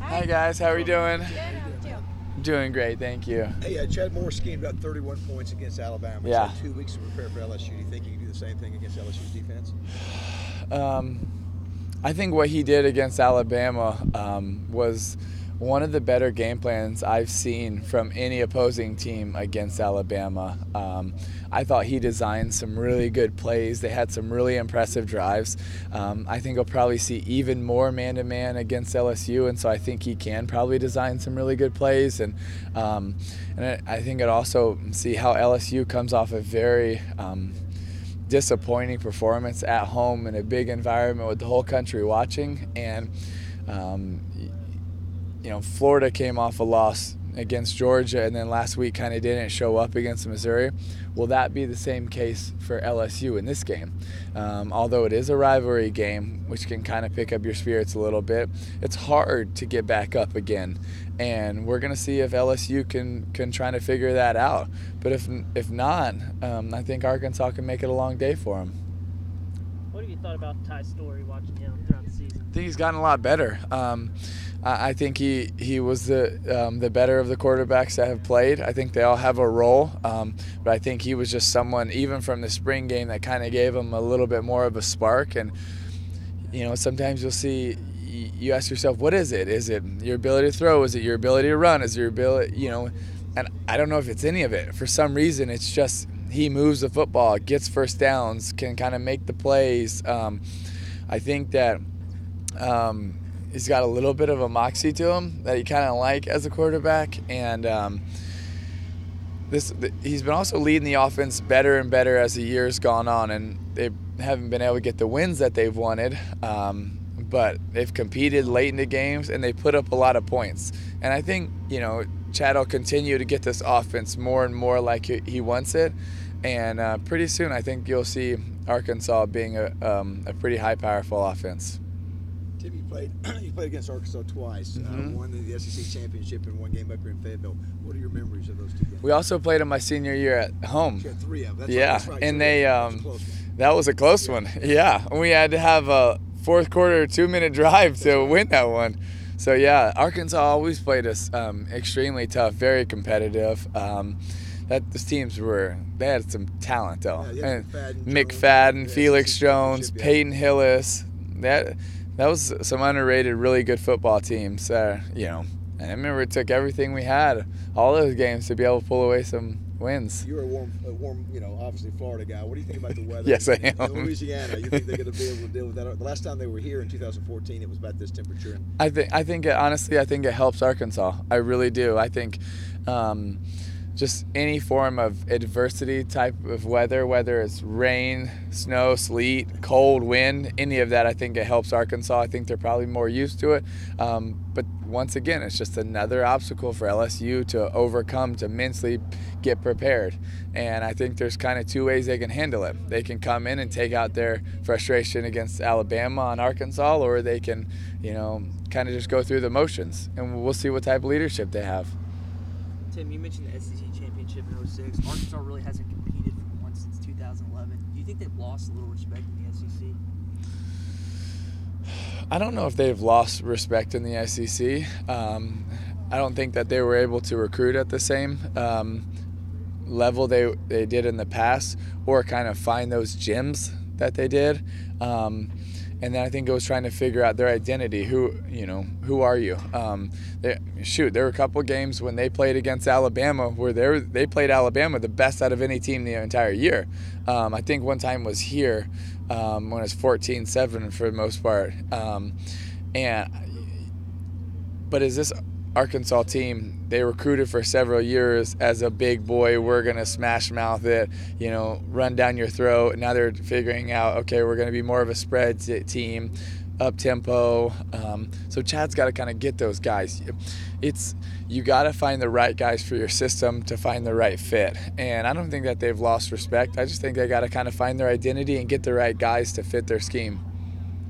Hi guys, how are you doing? Good, how are you? Doing great, thank you. Hey, Chad Moore schemed up 31 points against Alabama. He's Yeah. had 2 weeks to prepare for LSU. Do you think he can do the same thing against LSU's defense? I think what he did against Alabama was one of the better game plans I've seen from any opposing team against Alabama. I thought he designed some really good plays. They had some really impressive drives. I think he'll probably see even more man-to-man against LSU, and so I think he can probably design some really good plays. And I think it also see how LSU comes off a very disappointing performance at home in a big environment with the whole country watching. And Florida came off a loss against Georgia, and then last week kind of didn't show up against Missouri. Will that be the same case for LSU in this game? Although it is a rivalry game, which can kind of pick up your spirits a little bit, it's hard to get back up again. And we're going to see if LSU can try to figure that out. But if not, I think Arkansas can make it a long day for them. What have you thought about Ty Story watching him throughout the season? I think he's gotten a lot better. I think he was the better of the quarterbacks that have played. I think they all have a role, but I think he was just someone, even from the spring game, that kind of gave him a little bit more of a spark. And sometimes you'll see, you ask yourself, what is it? Is it your ability to throw? Is it your ability to run? Is it your ability, And I don't know if it's any of it. For some reason, it's just he moves the football, gets first downs, can kind of make the plays. I think that he's got a little bit of a moxie to him that you kind of like as a quarterback, and he's been also leading the offense better and better as the year's gone on, and they haven't been able to get the wins that they've wanted, but they've competed late in the games and they put up a lot of points. And I think Chad will continue to get this offense more and more like he wants it, and pretty soon I think you'll see Arkansas being a pretty high, powerful offense. Tim, you played against Arkansas twice. Won the SEC championship and one game up here in Fayetteville. What are your memories of those two games? We also played them my senior year at home. You had 3 of them. That's right. And that was a close one. Yeah. Yeah, we had to have a fourth quarter 2-minute drive to win that one. So yeah, Arkansas always played us extremely tough, very competitive. Those teams they had some talent though. Yeah, McFadden, Felix Jones, yeah. Peyton Hillis. That was some underrated, really good football teams. And I remember it took everything we had, all those games, to be able to pull away some wins. You're a warm, obviously Florida guy. What do you think about the weather? Yes, I in am. Louisiana, you think they're going to be able to deal with that? The last time they were here in 2014, it was about this temperature. I think honestly, I think it helps Arkansas. I really do. I think just any form of adversity type of weather, whether it's rain, snow, sleet, cold, wind, any of that, I think it helps Arkansas. I think they're probably more used to it. But once again, it's just another obstacle for LSU to overcome, to mentally get prepared. And I think there's kind of 2 ways they can handle it. They can come in and take out their frustration against Alabama on Arkansas, or they can, kind of just go through the motions. And we'll see what type of leadership they have. Tim, you mentioned the SEC championship in 2006. Arkansas really hasn't competed for one since 2011. Do you think they've lost a little respect in the SEC? I don't know if they've lost respect in the SEC. I don't think that they were able to recruit at the same level they did in the past, or kind of find those gems that they did. And then I think it was trying to figure out their identity. Who are you? There were a couple games when they played against Alabama where they played Alabama the best out of any team the entire year. I think one time was here when it was 14-7 for the most part. But is this Arkansas team, they recruited for several years as a big boy, we're going to smash mouth it, run down your throat. Now they're figuring out, okay, we're going to be more of a spread team, up tempo. So Chad's got to kind of get those guys. You got to find the right guys for your system to find the right fit. And I don't think that they've lost respect. I just think they got to kind of find their identity and get the right guys to fit their scheme.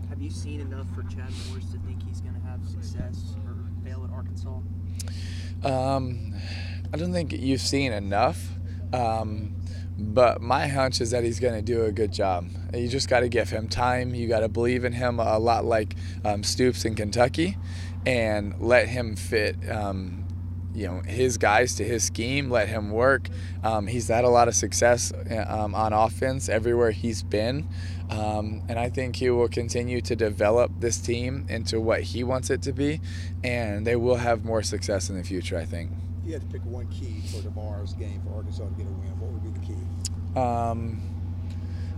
Have you seen enough for Chad Morris to think he's going to have success or fail at Arkansas? I don't think you've seen enough, but my hunch is that he's going to do a good job. You just got to give him time. You got to believe in him a lot like Stoops in Kentucky, and let him fit his guys to his scheme, let him work. He's had a lot of success on offense everywhere he's been, and I think he will continue to develop this team into what he wants it to be, and they will have more success in the future, I think. If you had to pick one key for tomorrow's game for Arkansas to get a win, what would be the key?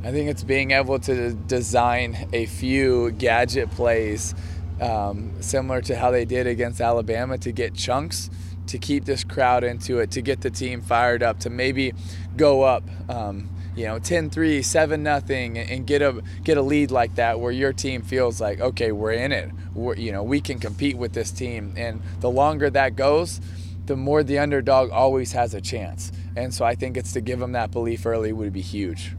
I think it's being able to design a few gadget plays similar to how they did against Alabama to get chunks, to keep this crowd into it, to get the team fired up, to maybe go up 10-3, 7-0 and get a lead like that where your team feels like, okay, we're in it. We can compete with this team. And the longer that goes, the more the underdog always has a chance. And so I think it's to give them that belief early would be huge.